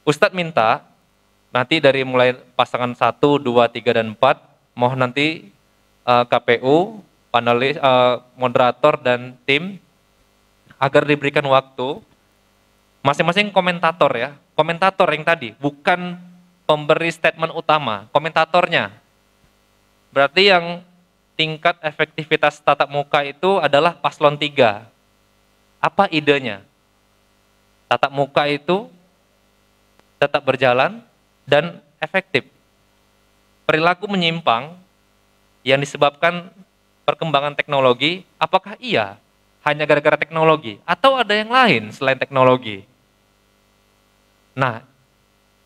Ustadz minta nanti dari mulai pasangan 1, 2, 3, dan 4, mohon nanti KPU, panelis, moderator, dan tim agar diberikan waktu masing-masing komentator ya, komentator yang tadi, bukan pemberi statement utama, komentatornya. Berarti yang tingkat efektivitas tatap muka itu adalah paslon 3. Apa idenya? Tatap muka itu tetap berjalan dan efektif. Perilaku menyimpang yang disebabkan perkembangan teknologi, apakah iya hanya gara-gara teknologi atau ada yang lain selain teknologi? Nah,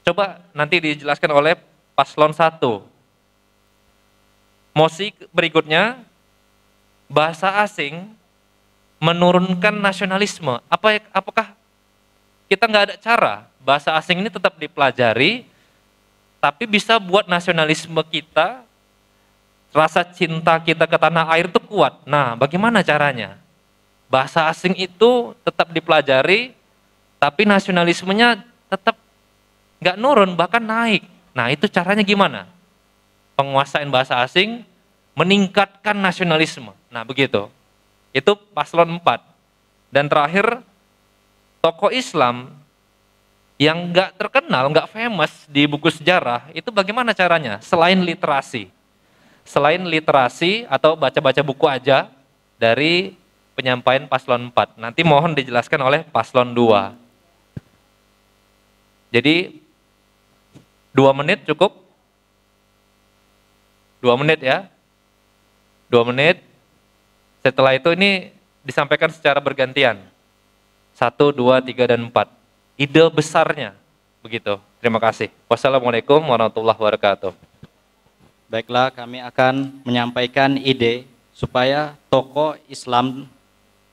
coba nanti dijelaskan oleh paslon 1. Mosi berikutnya, bahasa asing menurunkan nasionalisme. Apakah kita nggak ada cara bahasa asing ini tetap dipelajari, tapi bisa buat nasionalisme kita, rasa cinta kita ke tanah air itu kuat. Nah, bagaimana caranya? Bahasa asing itu tetap dipelajari, tapi nasionalismenya tetap nggak nurun, bahkan naik. Nah, itu caranya gimana? Penguasaan bahasa asing meningkatkan nasionalisme. Nah, begitu. Itu paslon 4. Dan terakhir, tokoh Islam yang nggak terkenal, nggak famous di buku sejarah, itu bagaimana caranya? Selain literasi. Selain literasi atau baca-baca buku aja dari penyampaian paslon 4. Nanti mohon dijelaskan oleh paslon 2. Jadi 2 menit cukup? 2 menit ya. 2 menit. Setelah itu ini disampaikan secara bergantian. 1, 2, 3, dan 4. Ide besarnya. Begitu. Terima kasih. Wassalamualaikum warahmatullahi wabarakatuh. Baiklah, kami akan menyampaikan ide supaya tokoh Islam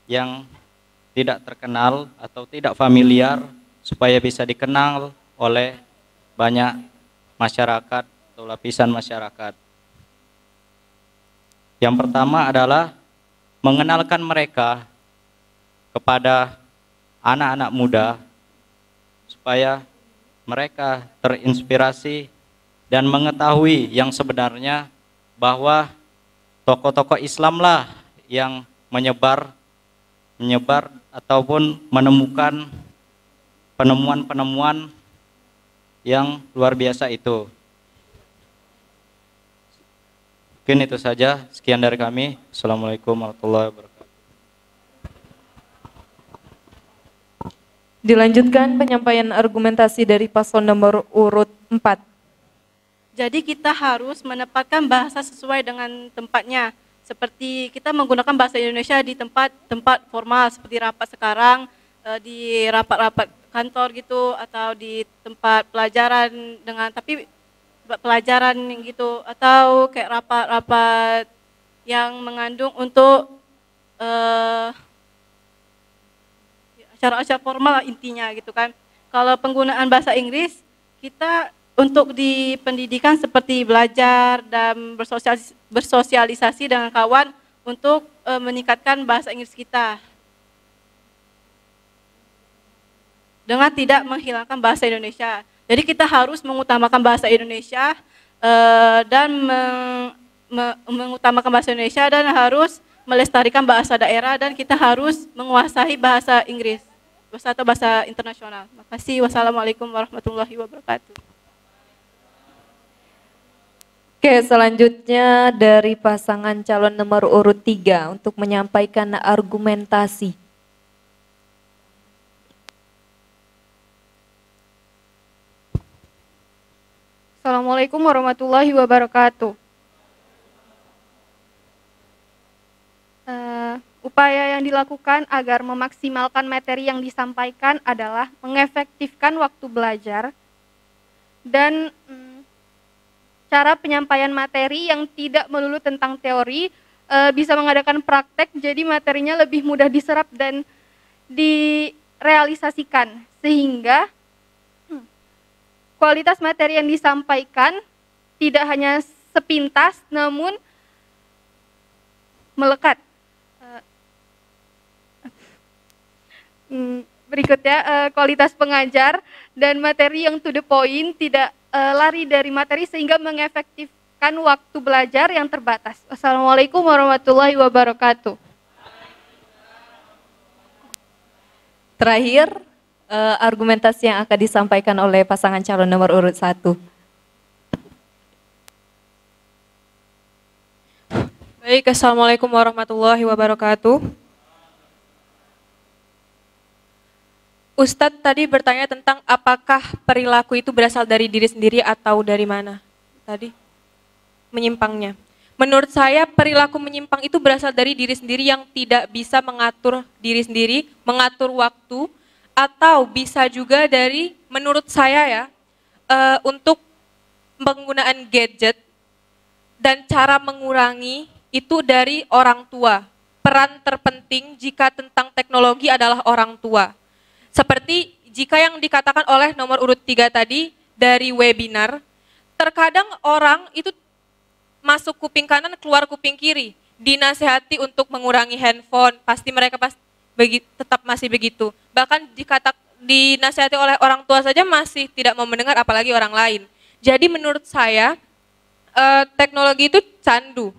yang tidak terkenal atau tidak familiar supaya bisa dikenal oleh banyak masyarakat atau lapisan masyarakat. Yang pertama adalah mengenalkan mereka kepada anak-anak muda supaya mereka terinspirasi dan mengetahui yang sebenarnya bahwa tokoh-tokoh Islam lah yang menyebar ataupun menemukan penemuan-penemuan yang luar biasa itu. Mungkin itu saja, sekian dari kami. Assalamualaikum warahmatullahi wabarakatuh. Dilanjutkan penyampaian argumentasi dari paslon nomor urut 4. Jadi kita harus menempatkan bahasa sesuai dengan tempatnya. Seperti kita menggunakan bahasa Indonesia di tempat formal seperti rapat sekarang, di rapat-rapat kantor gitu, atau di tempat pelajaran pelajaran gitu, atau kayak rapat-rapat yang mengandung untuk acara-acara formal intinya gitu kan. Kalau penggunaan bahasa Inggris, kita untuk di pendidikan seperti belajar dan bersosialisasi dengan kawan untuk meningkatkan bahasa Inggris kita dengan tidak menghilangkan bahasa Indonesia. Jadi kita harus mengutamakan bahasa Indonesia dan mengutamakan bahasa Indonesia, dan harus melestarikan bahasa daerah, dan kita harus menguasai bahasa Inggris atau bahasa internasional. Terima kasih. Wassalamualaikum warahmatullahi wabarakatuh. Oke, selanjutnya dari pasangan calon nomor urut 3 untuk menyampaikan argumentasi. Assalamualaikum warahmatullahi wabarakatuh. Upaya yang dilakukan agar memaksimalkan materi yang disampaikan adalah mengefektifkan waktu belajar dan cara penyampaian materi yang tidak melulu tentang teori, bisa mengadakan praktek, jadi materinya lebih mudah diserap dan direalisasikan, sehingga kualitas materi yang disampaikan tidak hanya sepintas namun melekat. Berikutnya, kualitas pengajar dan materi yang to the point, tidak lari dari materi sehingga mengefektifkan waktu belajar yang terbatas. Wassalamualaikum warahmatullahi wabarakatuh. Terakhir, argumentasi yang akan disampaikan oleh pasangan calon nomor urut 1. Baik, Assalamualaikum warahmatullahi wabarakatuh. Ustadz tadi bertanya tentang apakah perilaku itu berasal dari diri sendiri atau dari mana tadi menyimpangnya. Menurut saya perilaku menyimpang itu berasal dari diri sendiri yang tidak bisa mengatur diri sendiri, mengatur waktu, atau bisa juga dari, menurut saya ya, untuk penggunaan gadget dan cara mengurangi itu dari orang tua. Peran terpenting jika tentang teknologi adalah orang tua. Seperti jika yang dikatakan oleh nomor urut 3 tadi dari webinar, terkadang orang itu masuk kuping kanan, keluar kuping kiri. Dinasehati untuk mengurangi handphone, pasti mereka tetap masih begitu. Bahkan dinasehati oleh orang tua saja masih tidak mau mendengar, apalagi orang lain. Jadi menurut saya, teknologi itu candu.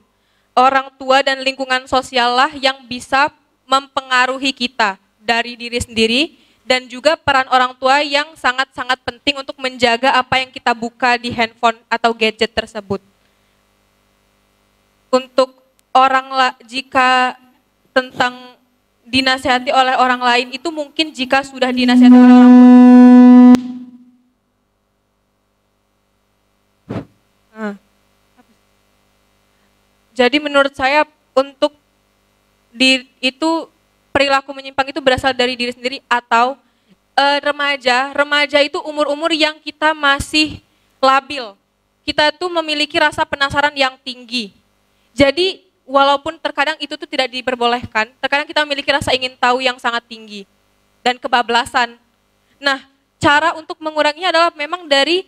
Orang tua dan lingkungan sosial lah yang bisa mempengaruhi kita dari diri sendiri, dan juga peran orang tua yang sangat-sangat penting untuk menjaga apa yang kita buka di handphone atau gadget tersebut. Untuk jika tentang dinasihati oleh orang lain, itu mungkin jika sudah dinasihati oleh orang tua. Jadi menurut saya untuk itu perilaku menyimpang itu berasal dari diri sendiri atau remaja itu umur-umur yang kita masih labil. Kita tuh memiliki rasa penasaran yang tinggi. Jadi walaupun terkadang itu tuh tidak diperbolehkan, terkadang kita memiliki rasa ingin tahu yang sangat tinggi dan kebablasan. Nah, cara untuk menguranginya adalah memang dari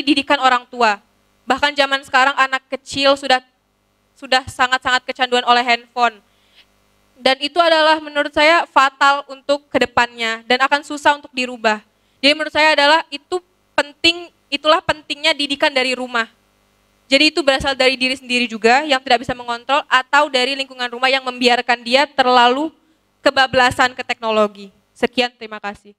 didikan orang tua. Bahkan zaman sekarang anak kecil sudah sangat-sangat kecanduan oleh handphone. Dan itu adalah menurut saya fatal untuk kedepannya dan akan susah untuk dirubah. Jadi menurut saya itulah pentingnya didikan dari rumah. Jadi itu berasal dari diri sendiri juga yang tidak bisa mengontrol, atau dari lingkungan rumah yang membiarkan dia terlalu kebablasan ke teknologi. Sekian, terima kasih.